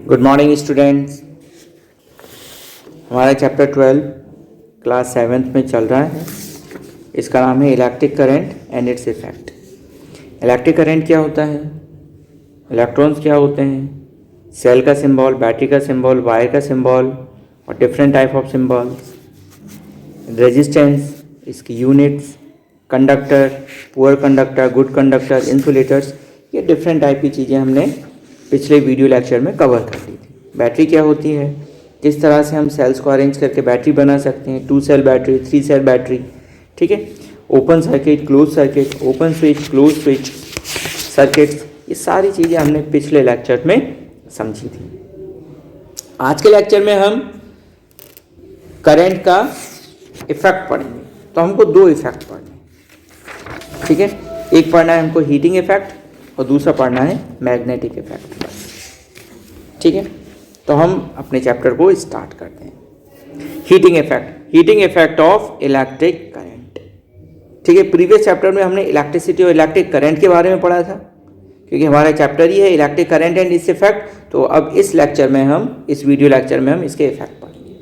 Good morning students. हमारा chapter 12 class 7th में चल रहा है। इसका नाम है electric current and its effect. Electric current क्या होता है, इलेक्ट्रॉन्स क्या होते हैं, सेल का सिंबल, बैटरी का सिंबल, वायर का सिंबल और different type of symbols, resistance, इसकी units, conductor, poor conductor, good conductor, insulators, ये डिफरेंट टाइप की चीज़ें हमने पिछले वीडियो लेक्चर में कवर कर ली थी। बैटरी क्या होती है, किस तरह से हम सेल्स को अरेंज करके बैटरी बना सकते हैं, 2 सेल बैटरी, 3 सेल बैटरी, ठीक है, open circuit, close circuit, open switch, close switch, circuits, ये सारी चीज़ें हमने पिछले लेक्चर में समझी थी। आज के लेक्चर में हम करंट का इफेक्ट पढ़ेंगे। तो हमको 2 इफेक्ट पढ़ने हैं, ठीक है। एक पढ़ना है हमको हीटिंग इफेक्ट और दूसरा पढ़ना है मैग्नेटिक इफेक्ट, बस, ठीक है। तो हम अपने चैप्टर को स्टार्ट करते हैं। Heating effect of electric current, ठीक है। प्रीवियस चैप्टर में हमने इलेक्ट्रिसिटी और इलेक्ट्रिक करंट के बारे में पढ़ा था, क्योंकि हमारा चैप्टर ही है electric current and its effect. तो अब इस लेक्चर में हम, इस वीडियो लेक्चर में हम इसके इफेक्ट पढ़ेंगे,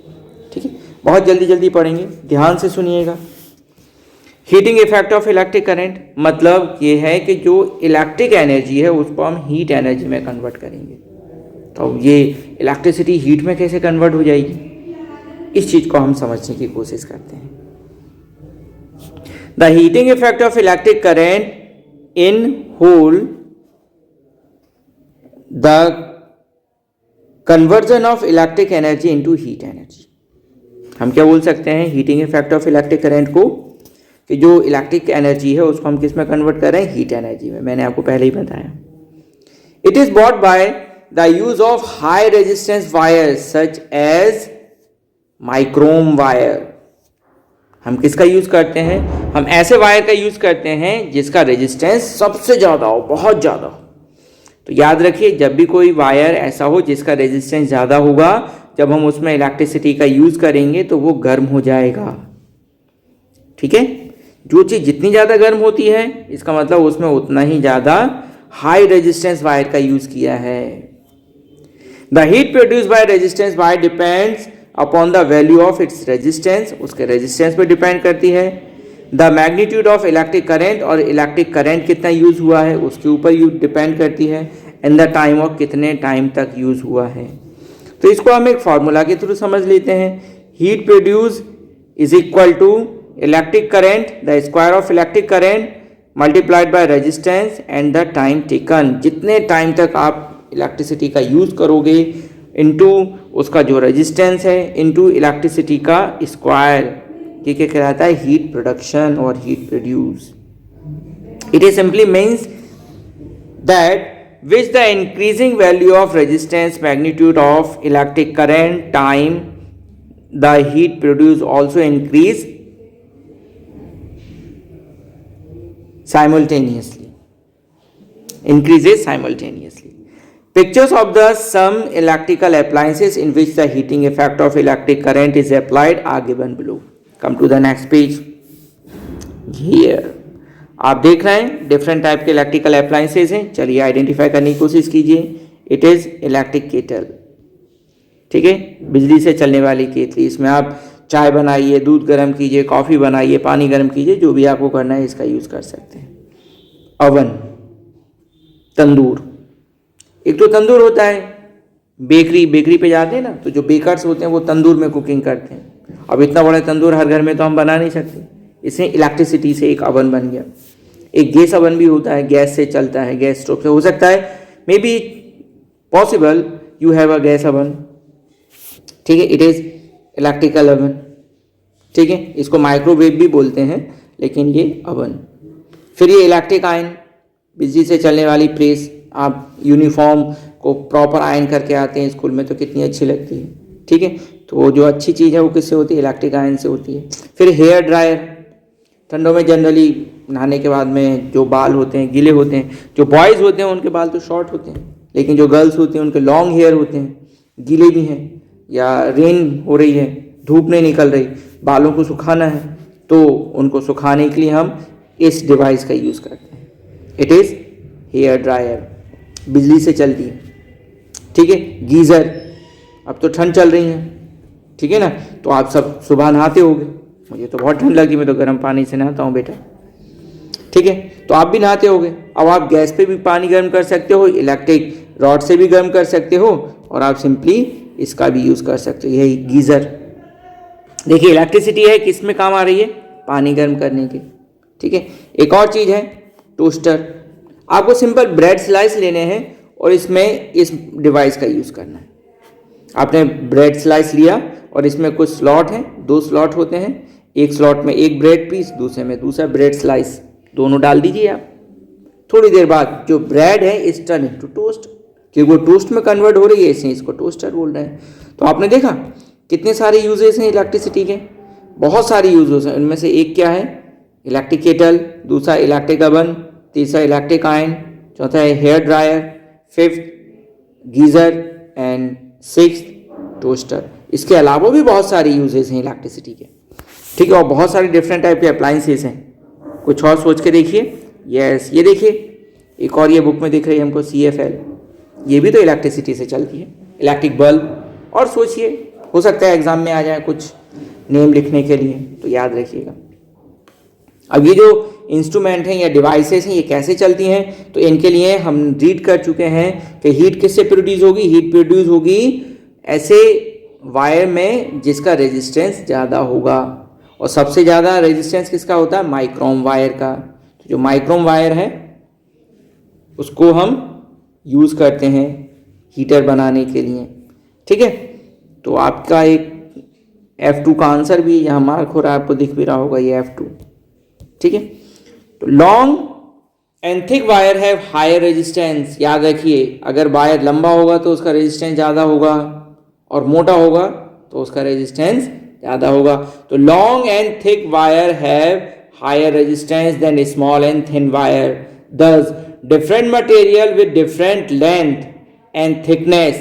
ठीक है। बहुत जल्दी जल्दी पढ़ेंगे, ध्यान से सुनिएगा। Heating effect of electric current मतलब ये है कि जो इलेक्ट्रिक एनर्जी है उसको हम हीट एनर्जी में कन्वर्ट करेंगे। तो ये इलेक्ट्रिसिटी हीट में कैसे कन्वर्ट हो जाएगी, इस चीज़ को हम समझने की कोशिश करते हैं। The heating effect of electric current in whole the conversion of electric energy into heat energy. हम क्या बोल सकते हैं heating effect of electric current को, कि जो इलेक्ट्रिक एनर्जी है उसको हम किस में कन्वर्ट कर रहे हैं, हीट एनर्जी में। मैंने आपको पहले ही बताया। It is brought by the use of high resistance wire such as nichrome wire. हम किसका यूज करते हैं, हम ऐसे वायर का यूज करते हैं जिसका रेजिस्टेंस सबसे ज्यादा हो, बहुत ज्यादा हो। तो याद रखिए, जब भी कोई वायर ऐसा हो जिसका रेजिस्टेंस ज्यादा होगा, जब हम उसमें इलेक्ट्रिसिटी का यूज करेंगे तो वो गर्म हो जाएगा, ठीक है। जो चीज़ जितनी ज़्यादा गर्म होती है, इसका मतलब उसमें उतना ही ज़्यादा हाई रेजिस्टेंस वायर का यूज़ किया है। The heat produce by resistance wire depends upon the value of its resistance, उसके रेजिस्टेंस पर डिपेंड करती है। The magnitude of electric current, और इलेक्ट्रिक करंट कितना यूज़ हुआ है उसके ऊपर डिपेंड करती है। एंड द टाइम, और कितने टाइम तक यूज़ हुआ है। तो इसको हम एक फॉर्मूला के थ्रू समझ लेते हैं। Heat produce is equal to electric current, the square of electric current multiplied by resistance and the time taken. जितने टाइम तक आप इलेक्ट्रिसिटी का यूज करोगे इनटू उसका जो रेजिस्टेंस है इनटू इलेक्ट्रिसिटी का स्क्वायर, ये क्या कहलाता है, हीट प्रोडक्शन और heat produce. It is simply means that with the increasing value of resistance, magnitude of electric current, time, the heat produced also increase simultaneously, increases simultaneously. Pictures of the some electrical appliances in which the heating effect of electric current is applied are given below. Come to the next page. Here आप देख रहे हैं different type के electrical appliances हैं। चलिए identify करने की कोशिश कीजिए। इट इज इलेक्ट्रिक केटल, ठीक है, बिजली से चलने वाली केतली। इसमें आप चाय बनाइए, दूध गर्म कीजिए, कॉफ़ी बनाइए, पानी गर्म कीजिए, जो भी आपको करना है इसका यूज़ कर सकते हैं। अवन, तंदूर, एक तो तंदूर होता है, बेकरी पे जाते हैं ना, तो जो बेकर्स होते हैं वो तंदूर में कुकिंग करते हैं। अब इतना बड़ा तंदूर हर घर में तो हम बना नहीं सकते, इसमें इलेक्ट्रिसिटी से एक अवन बन गया। एक गैस अवन भी होता है, गैस से चलता है, गैस स्टोव से हो सकता है, maybe possible you have a gas oven, ठीक है, इट इज इलेक्ट्रिकल अवन, ठीक है। इसको माइक्रोवेव भी बोलते हैं, लेकिन ये अवन। फिर ये इलेक्ट्रिक आयन, बिजली से चलने वाली प्रेस। आप यूनिफॉर्म को प्रॉपर आयन करके आते हैं स्कूल में तो कितनी अच्छी लगती है, ठीक है। तो जो अच्छी चीज़ है वो किससे होती है, इलेक्ट्रिक आयन से होती है। फिर हेयर ड्रायर, ठंडों में जनरली नहाने के बाद में जो बाल होते हैं गीले होते हैं, जो बॉयज़ होते हैं उनके बाल तो शॉर्ट होते हैं, लेकिन जो गर्ल्स होती हैं उनके लॉन्ग हेयर होते हैं, गीले भी हैं, या रेन हो रही है, धूप नहीं निकल रही, बालों को सुखाना है, तो उनको सुखाने के लिए हम इस डिवाइस का यूज़ करते हैं। इट इज़ हेयर ड्रायर, बिजली से चलती है। ठीक है। गीज़र, अब तो ठंड चल रही है, ठीक है ना, तो आप सब सुबह नहाते होगे। मुझे तो बहुत ठंड लगी, मैं तो गर्म पानी से नहाता हूँ बेटा, ठीक है। तो आप भी नहाते होगे। अब आप गैस पे भी पानी गर्म कर सकते हो, इलेक्ट्रिक रॉड से भी गर्म कर सकते हो, और आप सिंपली इसका भी यूज़ कर सकते हो, यही गीज़र। देखिए इलेक्ट्रिसिटी है, किस में काम आ रही है, पानी गर्म करने के, ठीक है। एक और चीज़ है टोस्टर। आपको सिंपल ब्रेड स्लाइस लेने हैं और इसमें इस डिवाइस का यूज़ करना है। आपने ब्रेड स्लाइस लिया और इसमें कुछ स्लॉट हैं, 2 स्लॉट होते हैं, एक स्लॉट में एक ब्रेड पीस, दूसरे में दूसरा ब्रेड स्लाइस, दोनों डाल दीजिए आप। थोड़ी देर बाद जो ब्रेड है इस टर्न इनटू टोस्ट, क्योंकि वो टोस्ट में कन्वर्ट हो रही है, इसलिए इसको टोस्टर बोल रहे हैं। तो आपने देखा कितने सारे यूजेस हैं इलेक्ट्रिसिटी के, बहुत सारे यूजेस हैं। उनमें से एक क्या है, इलेक्ट्रिक केटल, दूसरा इलेक्ट्रिक अवन, तीसरा इलेक्ट्रिक आयरन, चौथा है hair dryer, fifth geyser and sixth toaster. इसके अलावा भी बहुत सारे यूजेस हैं इलेक्ट्रिसिटी के, ठीक है, और बहुत सारे डिफरेंट टाइप के अप्लाइंसेस हैं। कुछ और सोच के देखिए। यस, ये देखिए एक और ये बुक में दिख रही है हमको CFL, ये भी तो इलेक्ट्रिसिटी से चलती है, इलेक्ट्रिक बल्ब। और सोचिए, हो सकता है एग्जाम में आ जाए कुछ नेम लिखने के लिए, तो याद रखिएगा। अब ये जो इंस्ट्रूमेंट हैं या डिवाइसेस हैं, ये कैसे चलती हैं, तो इनके लिए हम रीड कर चुके हैं कि हीट किससे प्रोड्यूस होगी। हीट प्रोड्यूस होगी ऐसे वायर में जिसका रेजिस्टेंस ज़्यादा होगा, और सबसे ज़्यादा रेजिस्टेंस किसका होता है, माइक्रोम वायर का। तो जो माइक्रोम वायर है उसको हम यूज़ करते हैं हीटर बनाने के लिए, ठीक है। तो आपका एक F2 का आंसर भी यहाँ मार्क हो रहा है, आपको दिख भी रहा होगा ये F2, ठीक है। तो लॉन्ग एंड थिक वायर है हायर रेजिस्टेंस। याद रखिए, अगर वायर लंबा होगा तो उसका रेजिस्टेंस ज़्यादा होगा, और मोटा होगा तो उसका रेजिस्टेंस ज़्यादा होगा। तो long and thick wire have higher resistance than small and thin wire. दस different material with different length and thickness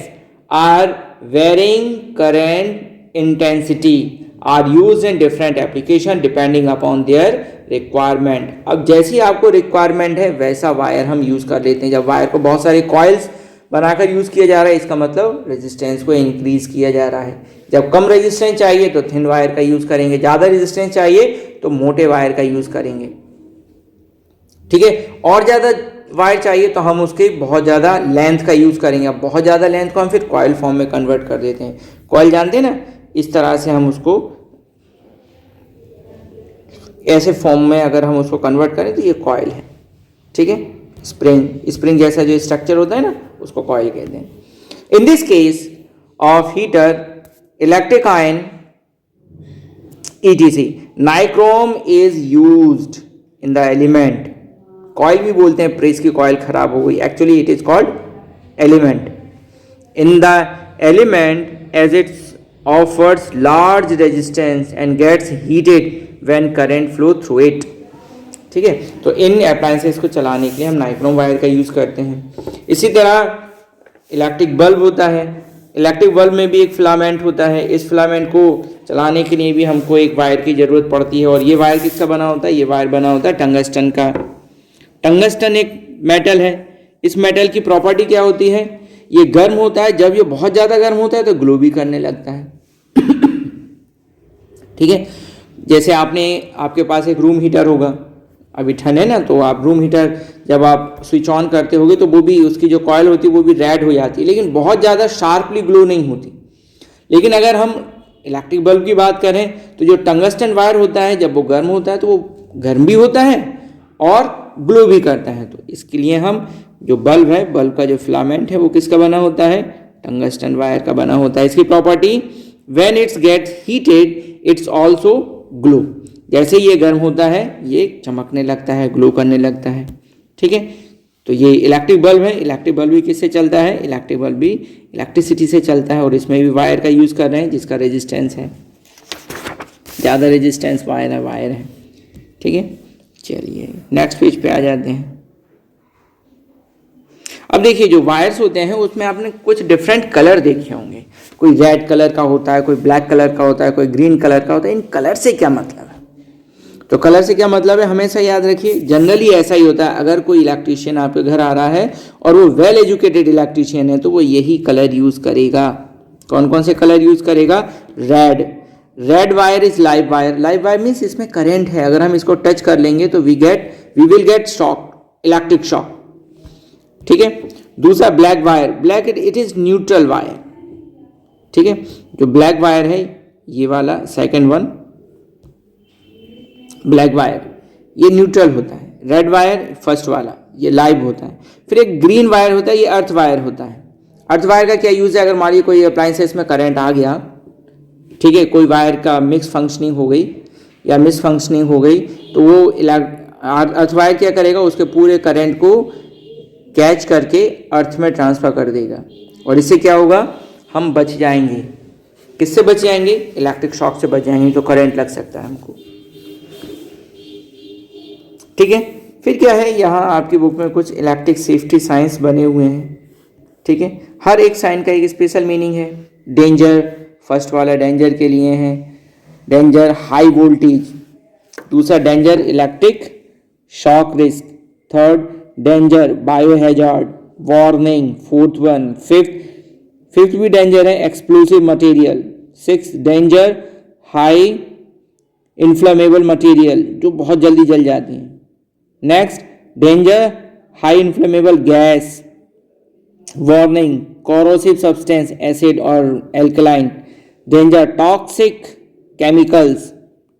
are varying current intensity are used in different application depending upon their requirement। अब जैसी आपको requirement है वैसा wire हम use कर लेते हैं। जब वायर को बहुत सारे कॉइल्स बनाकर यूज़ किया जा रहा है, इसका मतलब रेजिस्टेंस को इंक्रीज किया जा रहा है। जब कम रेजिस्टेंस चाहिए तो थिन वायर का यूज़ करेंगे, ज़्यादा रेजिस्टेंस चाहिए तो मोटे वायर का यूज़ करेंगे, ठीक है। और ज़्यादा वायर चाहिए तो हम उसके बहुत ज़्यादा लेंथ का यूज़ करेंगे। अब बहुत ज़्यादा लेंथ को हम फिर कॉइल फॉर्म में कन्वर्ट कर देते हैं। कॉइल जानते हैं ना, इस तरह से हम उसको ऐसे फॉर्म में अगर हम उसको कन्वर्ट करें तो ये कॉइल है, ठीक है। स्प्रिंग जैसा जो स्ट्रक्चर होता है ना, उसको कॉइल कहते हैं। In this case of heater, electric iron ETC, nichrome is used in the element. Coil भी बोलते हैं, प्रेस की कॉइल खराब हो गई, actually it is called element. In the element as it's offers large resistance and gets heated when current flow through it, ठीक है। तो इन अप्लायंसेस को चलाने के लिए हम नाइक्रोम वायर का यूज़ करते हैं। इसी तरह इलेक्ट्रिक बल्ब होता है, इलेक्ट्रिक बल्ब में भी एक फिलामेंट होता है। इस फिलामेंट को चलाने के लिए भी हमको एक वायर की ज़रूरत पड़ती है, और ये वायर किसका बना होता है, ये वायर बना होता है टंगस्टन का। टंगस्टन एक मेटल है। इस मेटल की प्रॉपर्टी क्या होती है, ये गर्म होता है, जब ये बहुत ज़्यादा गर्म होता है तो ग्लो भी करने लगता है, ठीक है। जैसे आपके पास एक रूम हीटर होगा, अभी ठंड है ना, तो आप रूम हीटर जब आप स्विच ऑन करते होगे तो वो भी, उसकी जो कॉइल होती है वो भी रेड हो जाती है, लेकिन बहुत ज़्यादा शार्पली ग्लो नहीं होती। लेकिन अगर हम इलेक्ट्रिक बल्ब की बात करें तो जो टंगस्टन वायर होता है, जब वो गर्म होता है तो वो गर्म भी होता है और ग्लो भी करता है। तो इसके लिए हम जो बल्ब है, बल्ब का जो फिलामेंट है वो किसका बना होता है, टंगस्टन वायर का बना होता है। इसकी property, when it's gets heated it's also glow. जैसे ये गर्म होता है ये चमकने लगता है, ग्लो करने लगता है, ठीक है। तो ये इलेक्ट्रिक बल्ब है। इलेक्ट्रिक बल्ब भी किससे चलता है, इलेक्ट्रिक बल्ब भी इलेक्ट्रिसिटी से चलता है, और इसमें भी वायर का यूज़ कर रहे हैं जिसका रेजिस्टेंस है ज़्यादा, रेजिस्टेंस वायर है, ठीक है। चलिए नेक्स्ट पेज पे आ जाते हैं। अब देखिए, जो वायर्स होते हैं उसमें आपने कुछ डिफरेंट कलर देखे होंगे। कोई रेड कलर का होता है, कोई ब्लैक कलर का होता है, कोई ग्रीन कलर का होता है। इन कलर से क्या मतलब है, तो कलर से क्या मतलब है, हमेशा याद रखिए, जनरली ऐसा ही होता है, अगर कोई इलेक्ट्रीशियन आपके घर आ रहा है और वो वेल एजुकेटेड इलेक्ट्रीशियन है तो वो यही कलर यूज करेगा। कौन कौन से कलर यूज करेगा? Red. Red wire is live wire. Live wire means इसमें करंट है, अगर हम इसको टच कर लेंगे तो we will get shock, electric shock. ठीक है। दूसरा black wire, black it is neutral wire. ठीक है, जो ब्लैक वायर है ये वाला सेकंड वन, ब्लैक वायर ये न्यूट्रल होता है। रेड वायर फर्स्ट वाला ये लाइव होता है। फिर एक ग्रीन वायर होता है, ये अर्थ वायर होता है। अर्थ वायर का क्या यूज है? अगर मान लीजिए कोई अप्लायंसेस में करंट आ गया, ठीक है, कोई वायर का मिक्स फंक्शनिंग हो गई या मिस फंक्शनिंग हो गई, तो वो अर्थ वायर क्या करेगा? उसके पूरे करंट को कैच करके अर्थ में ट्रांसफर कर देगा और इससे क्या होगा? हम बच जाएंगे। किससे बच जाएंगे? इलेक्ट्रिक शॉक से बच जाएंगे, जो करंट लग सकता है हमको। ठीक है। फिर क्या है, यहाँ आपकी बुक में कुछ इलेक्ट्रिक सेफ्टी साइंस बने हुए हैं। ठीक है, हर एक साइन का एक स्पेशल मीनिंग है। डेंजर, फर्स्ट वाला डेंजर के लिए है, डेंजर हाई वोल्टेज। दूसरा danger electric shock risk. Third danger bio hazard, warning. Fourth one, fifth भी डेंजर है, explosive material. Six danger high inflammable material, जो बहुत जल्दी जल जाती हैं। Next danger high inflammable gas. Warning corrosive substance, acid और एल्कलाइन। Danger toxic chemicals.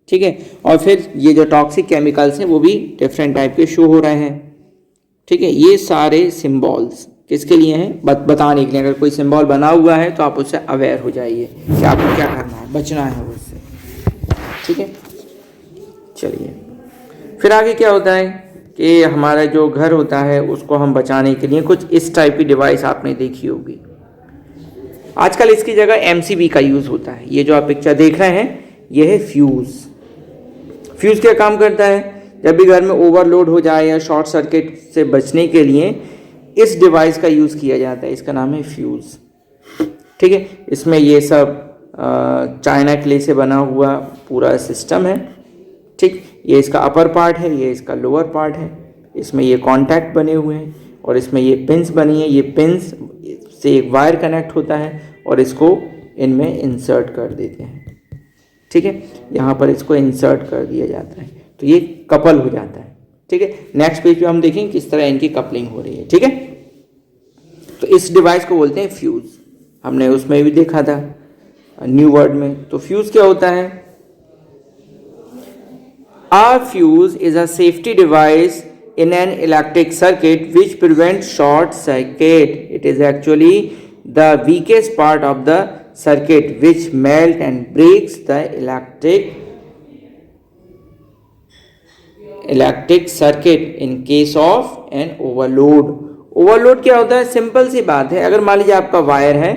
ठीक है, और फिर ये जो टॉक्सिक केमिकल्स हैं वो भी डिफरेंट टाइप के शो हो रहे हैं। ठीक है, ये सारे सिंबल्स किसके लिए हैं? बताने के लिए। अगर कोई सिंबल बना हुआ है तो आप उससे अवेयर हो जाइए कि आपको क्या करना है, बचना है उससे। ठीक है, चलिए फिर आगे क्या होता है कि हमारा जो घर होता है उसको हम बचाने के लिए कुछ इस टाइप की डिवाइस आपने देखी होगी। आजकल इसकी जगह एमसीबी का यूज़ होता है। ये जो आप पिक्चर देख रहे हैं ये है फ्यूज़। फ्यूज़ क्या काम करता है? जब भी घर में ओवरलोड हो जाए या शॉर्ट सर्किट से बचने के लिए इस डिवाइस का यूज़ किया जाता है। इसका नाम है फ्यूज़। ठीक है, इसमें ये सब चाइना क्ले से बना हुआ पूरा सिस्टम है। ठीक, ये इसका अपर पार्ट है, ये इसका लोअर पार्ट है। इसमें ये कॉन्टैक्ट बने हुए हैं और इसमें ये पिंस बनी है। ये पिंस से एक वायर कनेक्ट होता है और इसको इनमें इंसर्ट कर देते हैं। ठीक है, यहाँ पर इसको इंसर्ट कर दिया जाता है तो ये कपल हो जाता है। ठीक है, नेक्स्ट पेज पे हम देखेंगे किस तरह इनकी कपलिंग हो रही है। ठीक है, तो इस डिवाइस को बोलते हैं फ्यूज़। हमने उसमें भी देखा था न्यू वर्ड में। तो फ्यूज़ क्या होता है? A fuse is a safety device in an electric circuit which prevents short circuit. It is actually the weakest part of the circuit which melt and breaks the electric circuit in case of an overload. Overload क्या होता है? Simple सी बात है, अगर मान लीजिए आपका wire है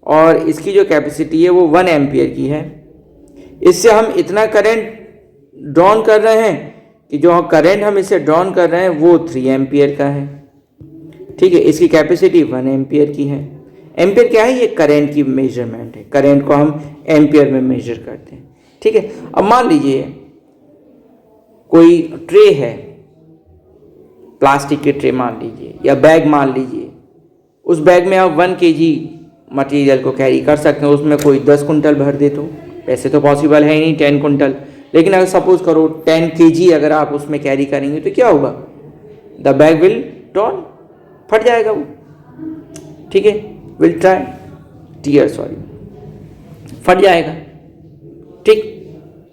और इसकी जो कैपेसिटी है वो 1 एम्पियर की है, इससे हम इतना करंट ड्रॉन कर रहे हैं कि जो करंट हम इससे ड्रॉन कर रहे हैं वो 3 एम्पियर का है। ठीक है, इसकी कैपेसिटी 1 एम्पियर की है। एम्पियर क्या है? ये करंट की मेजरमेंट है। करंट को हम एम्पियर में मेजर करते हैं। ठीक है, अब मान लीजिए कोई ट्रे है, प्लास्टिक के ट्रे मान लीजिए या बैग मान लीजिए। उस बैग में आप 1 kg मटेरियल को कैरी कर सकते हैं। उसमें कोई 10 कुंटल भर दे तो वैसे तो पॉसिबल है ही नहीं 10 कुंटल, लेकिन अगर सपोज करो 10 kg अगर आप उसमें कैरी करेंगे तो क्या होगा? द बैग विल टर्न, फट जाएगा वो। ठीक है, विल टीयर फट जाएगा। ठीक,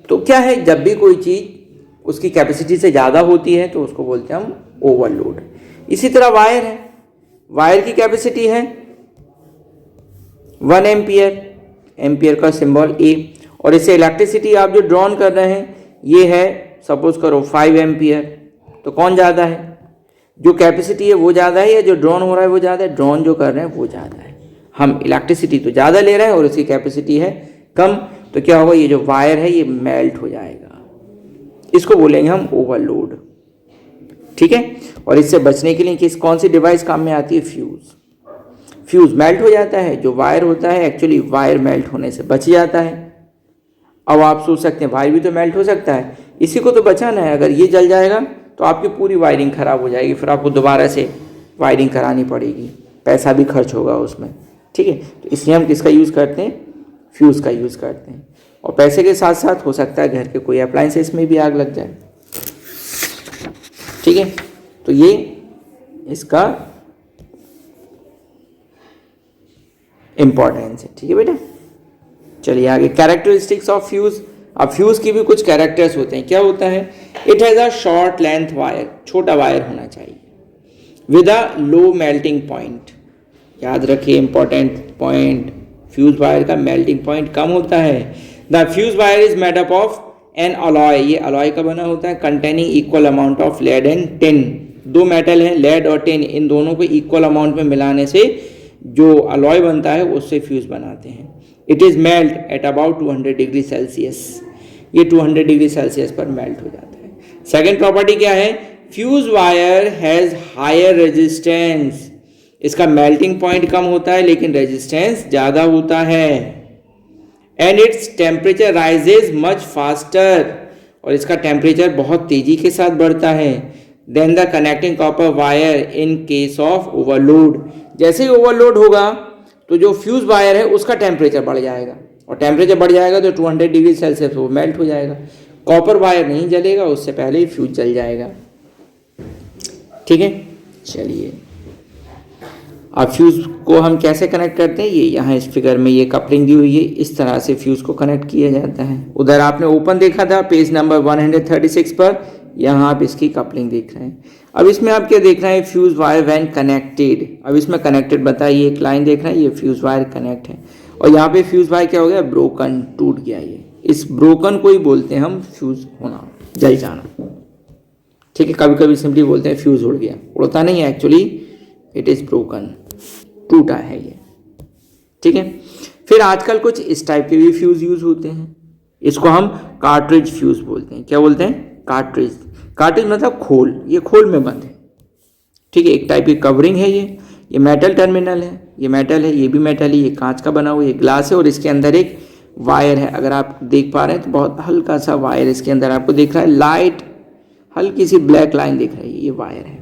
तो क्या है, जब भी कोई चीज़ उसकी कैपेसिटी से ज़्यादा होती है तो उसको बोलते हैं हम ओवरलोड। इसी तरह वायर है, वायर की कैपेसिटी है 1 एम्पियर, एम्पियर का सिंबल ए, और इससे इलेक्ट्रिसिटी आप जो ड्रॉन कर रहे हैं ये है सपोज करो 5 एम्पियर। तो कौन ज़्यादा है? जो कैपेसिटी है वो ज़्यादा है या जो ड्रॉन हो रहा है वो ज़्यादा है? ड्रॉन जो कर रहे हैं वो ज़्यादा है। हम इलेक्ट्रिसिटी तो ज़्यादा ले रहे हैं और इसकी कैपेसिटी है कम, तो क्या होगा? ये जो वायर है ये मेल्ट हो जाएगा। इसको बोलेंगे हम ओवरलोड। ठीक है, और इससे बचने के लिए कौन सी डिवाइस काम में आती है? फ्यूज़। फ्यूज़ मेल्ट हो जाता है, जो वायर होता है एक्चुअली वायर मेल्ट होने से बच जाता है। अब आप सोच सकते हैं वायर भी तो मेल्ट हो सकता है, इसी को तो बचाना है। अगर ये जल जाएगा तो आपकी पूरी वायरिंग ख़राब हो जाएगी, फिर आपको दोबारा से वायरिंग करानी पड़ेगी, पैसा भी खर्च होगा उसमें। ठीक है, तो इसलिए हम किसका यूज़ करते हैं, फ्यूज़ का यूज़ करते हैं। और पैसे के साथ साथ हो सकता है घर के कोई अप्लायंसेस में भी आग लग जाए। ठीक है, तो ये इसका इम्पोर्टेंस है। ठीक है बेटा, चलिए आगे। Characteristics of fuse. अब फ्यूज़ की भी कुछ कैरेक्टर्स होते हैं। क्या होता है, it has a short length wire, छोटा वायर होना चाहिए, with a low melting point. याद रखिए इंपॉर्टेंट पॉइंट, फ्यूज वायर का मेल्टिंग पॉइंट कम होता है। The fuse wire is made up of an alloy, ये अलॉय का बना होता है, containing equal amount of lead and tin. दो मेटल हैं, लेड और टिन, इन दोनों को इक्वल अमाउंट में मिलाने से जो अलॉय बनता है उससे फ्यूज बनाते हैं। It is melt at about 200 degree Celsius, ये 200 डिग्री सेल्सियस पर मेल्ट हो जाता है। सेकेंड प्रॉपर्टी क्या है, fuse wire has higher resistance, इसका मेल्टिंग पॉइंट कम होता है लेकिन रेजिस्टेंस ज़्यादा होता है। And it's temperature rises much faster, और इसका टेम्परेचर बहुत तेज़ी के साथ बढ़ता है, then the connecting copper wire in case of overload. जैसे ही ओवरलोड होगा तो जो फ्यूज वायर है उसका टेम्परेचर बढ़ जाएगा, और टेम्परेचर बढ़ जाएगा तो 200 डिग्री सेल्सियस वो मेल्ट हो जाएगा। कॉपर वायर नहीं जलेगा, उससे पहले ही फ्यूज जल जाएगा। ठीक है, चलिए अब फ्यूज़ को हम कैसे कनेक्ट करते हैं, ये यहाँ इस फिगर में ये कपलिंग दी हुई है, इस तरह से फ्यूज़ को कनेक्ट किया जाता है। उधर आपने ओपन देखा था पेज नंबर 136 पर, यहाँ आप इसकी कपलिंग देख रहे हैं। अब इसमें आप क्या देख रहे हैं, फ्यूज़ वायर व्हेन कनेक्टेड। अब इसमें कनेक्टेड बताइए, एक लाइन देख रहे हैं, ये फ्यूज़ वायर कनेक्ट है, और यहाँ पे फ्यूज़ वायर क्या हो गया, ब्रोकन, टूट गया। ये इस ब्रोकन को ही बोलते हैं हम फ्यूज़ होना, जल जाना। ठीक है, कभी कभी सिंपली बोलते हैं फ्यूज़ उड़ गया, उड़ता नहीं है एक्चुअली, इट इज़ ब्रोकन, टूटा है ये। ठीक है, फिर आजकल कुछ इस टाइप के भी फ्यूज़ यूज़ होते हैं, इसको हम कार्ट्रिज फ्यूज़ बोलते हैं। क्या बोलते हैं, कार्ट्रिज। कार्ट्रिज मतलब खोल, ये खोल में बंद है। ठीक है, एक टाइप की कवरिंग है ये मेटल टर्मिनल है, ये मेटल है, ये भी मेटल है, ये कांच का बना हुआ, ये ग्लास है, और इसके अंदर एक वायर है। अगर आप देख पा रहे हैं तो बहुत हल्का सा वायर इसके अंदर आपको दिख रहा है, लाइट हल्की सी ब्लैक लाइन दिख रही है, ये वायर है।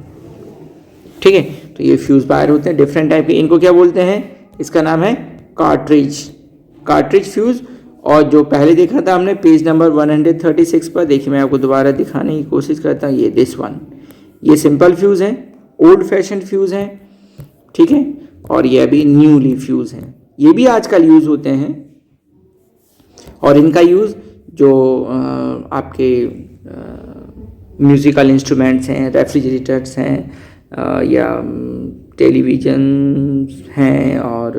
ठीक है, तो ये फ्यूज़ वायर होते हैं डिफरेंट टाइप के, इनको क्या बोलते हैं, इसका नाम है कार्ट्रिज, कार्ट्रिज फ्यूज़। और जो पहले देखा था हमने पेज नंबर 136 पर, देखिए मैं आपको दोबारा दिखाने की कोशिश करता हूँ, ये दिस वन, ये सिंपल फ्यूज़ हैं, ओल्ड फैशन फ्यूज़ हैं। ठीक है, और ये अभी न्यूली फ्यूज़ हैं, ये भी आजकल यूज़ होते हैं। और इनका यूज़ जो आपके म्यूज़िकल इंस्ट्रूमेंट्स हैं, रेफ्रिजरेटर्स हैं, या टेलीविज़न हैं और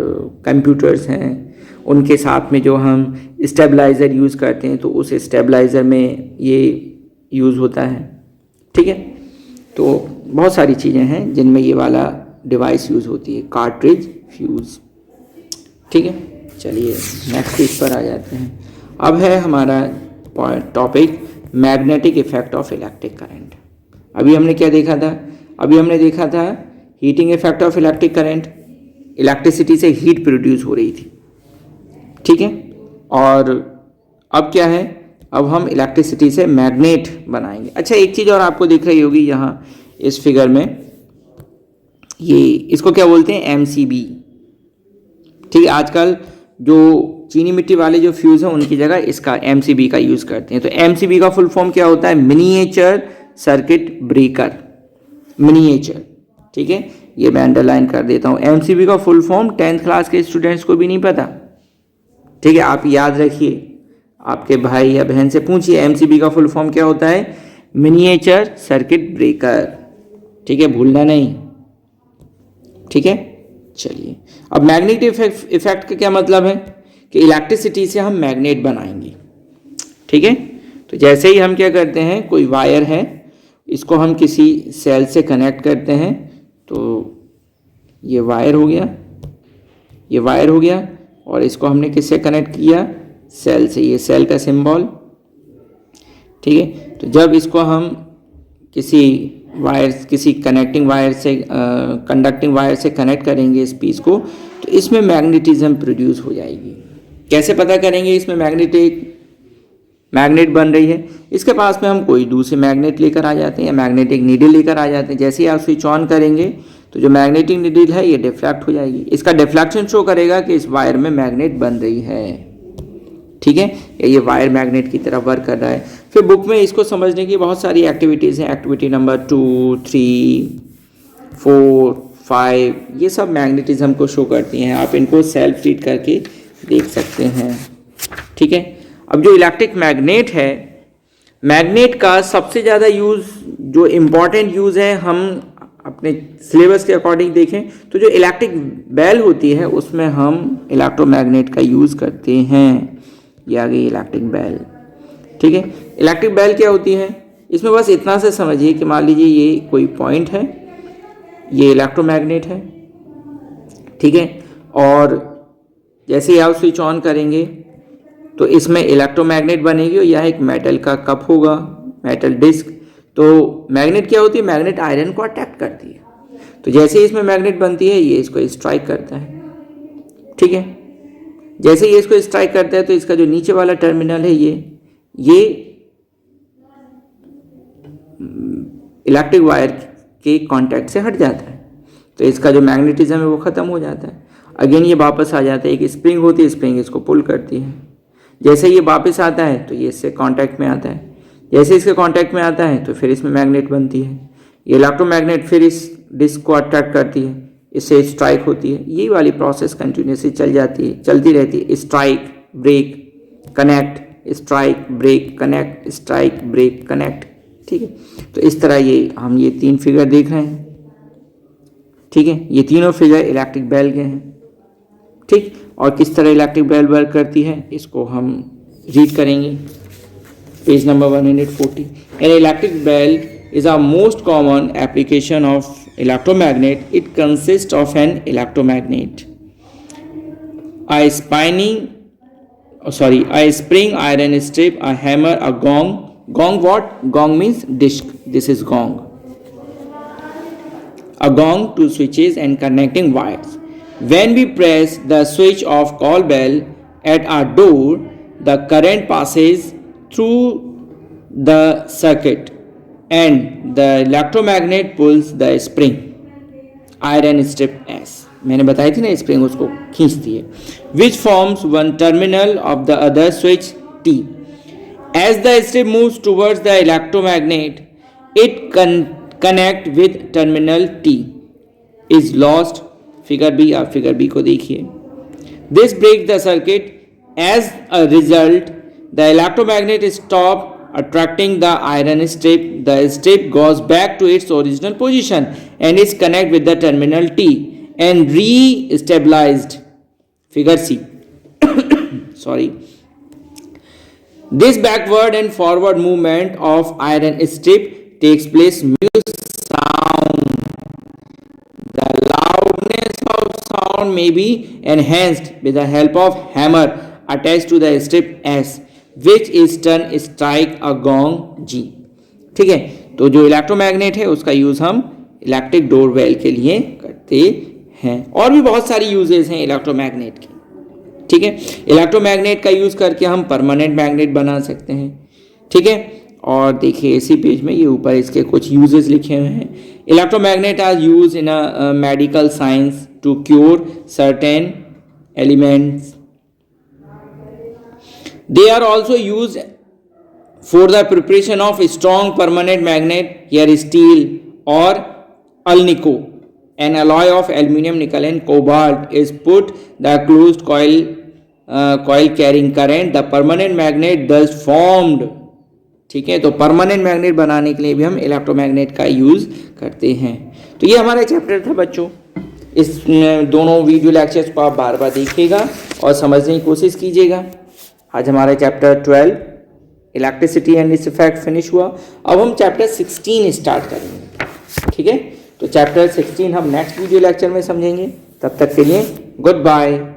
कंप्यूटर्स हैं, उनके साथ में जो हम स्टेबलाइज़र यूज़ करते हैं तो उस स्टेबलाइज़र में ये यूज़ होता है। ठीक है, तो बहुत सारी चीज़ें हैं जिनमें ये वाला डिवाइस यूज़ होती है, कार्ट्रिज फ्यूज़। ठीक है, चलिए नेक्स्ट पेज पर आ जाते हैं। अब है हमारा topic magnetic effect of electric current. अभी हमने क्या देखा था, अभी हमने देखा था heating effect of electric current, electricity से हीट प्रोड्यूस हो रही थी। ठीक है, और अब क्या है, अब हम इलेक्ट्रिसिटी से मैग्नेट बनाएंगे। अच्छा, एक चीज़ और आपको दिख रही होगी यहाँ इस फिगर में, ये इसको क्या बोलते हैं, MCB। ठीक है, आजकल जो चीनी मिट्टी वाले जो फ्यूज़ हैं उनकी जगह इसका MCB का यूज़ करते हैं। तो MCB का फुल फॉर्म क्या होता है, मिनिएचर सर्किट ब्रेकर, मिनिएचर। ठीक है, ये मैं अंडरलाइन कर देता हूँ। MCB का फुल फॉर्म 10th क्लास के स्टूडेंट्स को भी नहीं पता। ठीक है, आप याद रखिए, आपके भाई या बहन से पूछिए MCB का फुल फॉर्म क्या होता है, मिनिएचर सर्किट ब्रेकर। ठीक है, भूलना नहीं। ठीक है, चलिए अब मैग्नेटिक इफेक्ट का क्या मतलब है कि इलेक्ट्रिसिटी से हम मैग्नेट बनाएंगे। ठीक है, तो जैसे ही हम क्या करते हैं, कोई वायर है, इसको हम किसी सेल से कनेक्ट करते हैं, तो ये वायर हो गया, ये वायर हो गया, और इसको हमने किससे कनेक्ट किया, सेल से, ये सेल का सिंबल। ठीक है, तो जब इसको हम किसी वायर, किसी कनेक्टिंग वायर से, कंडक्टिंग वायर से कनेक्ट करेंगे इस पीस को, तो इसमें मैग्नेटिज्म प्रोड्यूस हो जाएगी। कैसे पता करेंगे इसमें मैग्नेटिक मैग्नेट बन रही है, इसके पास में हम कोई दूसरे मैग्नेट लेकर आ जाते हैं या मैग्नेटिक नीडल लेकर आ जाते हैं। जैसे ही आप स्विच ऑन करेंगे तो जो मैग्नेटिक नीडल है ये डिफ्लेक्ट हो जाएगी, इसका डिफ्लेक्शन शो करेगा कि इस वायर में मैग्नेट बन रही है, ठीक है, ये वायर मैग्नेट की तरह वर्क कर रहा है। फिर बुक में इसको समझने की बहुत सारी एक्टिविटीज़ हैं, एक्टिविटी नंबर 2, 3, 4, 5, ये सब मैग्नेटिज्म को शो करती हैं, आप इनको सेल्फ रीड करके देख सकते हैं, ठीक है। अब जो इलेक्ट्रिक मैग्नेट है, मैग्नेट का सबसे ज़्यादा यूज़, जो इम्पॉर्टेंट यूज़ है, हम अपने सिलेबस के अकॉर्डिंग देखें तो जो इलेक्ट्रिक बेल होती है उसमें हम इलेक्ट्रोमैग्नेट का यूज़ करते हैं। ये आ गई इलेक्ट्रिक बेल, ठीक है। इलेक्ट्रिक बेल क्या होती है, इसमें बस इतना से समझिए कि मान लीजिए ये कोई पॉइंट है, ये इलेक्ट्रोमैग्नेट है, ठीक है, और जैसे ही आप स्विच ऑन करेंगे तो इसमें इलेक्ट्रोमैग्नेट बनेगी और यह एक मेटल का कप होगा, मेटल डिस्क। तो मैग्नेट क्या होती है, मैग्नेट आयरन को अट्रैक्ट करती है, तो जैसे ही इसमें मैग्नेट बनती है ये इसको स्ट्राइक करता है, ठीक है। जैसे ही इसको स्ट्राइक करता है तो इसका जो नीचे वाला टर्मिनल है ये इलेक्ट्रिक वायर के कांटेक्ट से हट जाता है, तो इसका जो मैग्नेटिज्म है वो ख़त्म हो जाता है। अगेन ये वापस आ जाता है, एक स्प्रिंग होती है, स्प्रिंग इसको पुल करती है, जैसे ये वापस आता है तो ये इससे कांटेक्ट में आता है, जैसे इसके कांटेक्ट में आता है तो फिर इसमें मैग्नेट बनती है, ये इलेक्ट्रोमैग्नेट फिर इस डिस्क को अट्रैक्ट करती है, इससे स्ट्राइक होती है, यही वाली प्रोसेस कंटिन्यूसली चलती रहती है, strike break connect, strike break connect, strike break connect, ठीक है। तो इस तरह हम ये 3 फिगर देख रहे हैं, ठीक है, ये तीनों फिगर इलेक्ट्रिक बेल के हैं, ठीक। और किस तरह इलेक्ट्रिक बेल वर्क करती है इसको हम रीड करेंगे, page number 140। An electric bell is a most common application of electromagnet. It consists of an electromagnet, a spring iron strip, a hammer, a gong. Gong what? Gong means disc. This is gong. A gong, 2 switches and connecting wires. When we press the switch of call bell at our door, the current passes through the circuit and the electromagnet pulls the spring iron strip S, मैंने बताई थी ना, spring उसको खींचती है, which forms one terminal of the other switch T. As the strip moves towards the electromagnet, it connect with terminal T is lost. Figure B, आप figure B को देखिए, this breaks the circuit. As a result, the electromagnet stop attracting the iron strip. The strip goes back to its original position and is connected with the terminal T and re-stabilized. Figure C. Sorry. This backward and forward movement of iron strip takes place sound. The loudness of sound may be enhanced with the help of hammer attached to the strip S, which is turn strike a gong G, ठीक है। तो जो electromagnet है उसका use हम electric door bell के लिए करते हैं, और भी बहुत सारी यूजेस हैं इलेक्ट्रोमैग्नेट की, ठीक है। इलेक्ट्रोमैग्नेट का यूज़ करके हम परमानेंट मैग्नेट बना सकते हैं, ठीक है। और देखिए इसी पेज में ये ऊपर इसके कुछ यूजेस लिखे हुए हैं। Electromagnet are use in a medical science to cure certain elements. They are also used for the preparation of strong permanent magnet. Here steel or alnico, an alloy of aluminium, nickel and cobalt is put the closed coil carrying current. The permanent magnet thus formed. ठीक है, तो permanent magnet बनाने के लिए भी हम electromagnet का use करते हैं. तो ये हमारा चैप्टर था बच्चों. इस दोनों वीडियो लेक्चर्स को आप बार बार देखिएगा और समझने की कोशिश कीजिएगा. आज हमारा chapter 12 electricity and its effect finish हुआ. अब हम चैप्टर 16 स्टार्ट करेंगे. ठीक है, तो चैप्टर 16 हम नेक्स्ट वीडियो लेक्चर में समझेंगे. तब तक के लिए गुड बाय.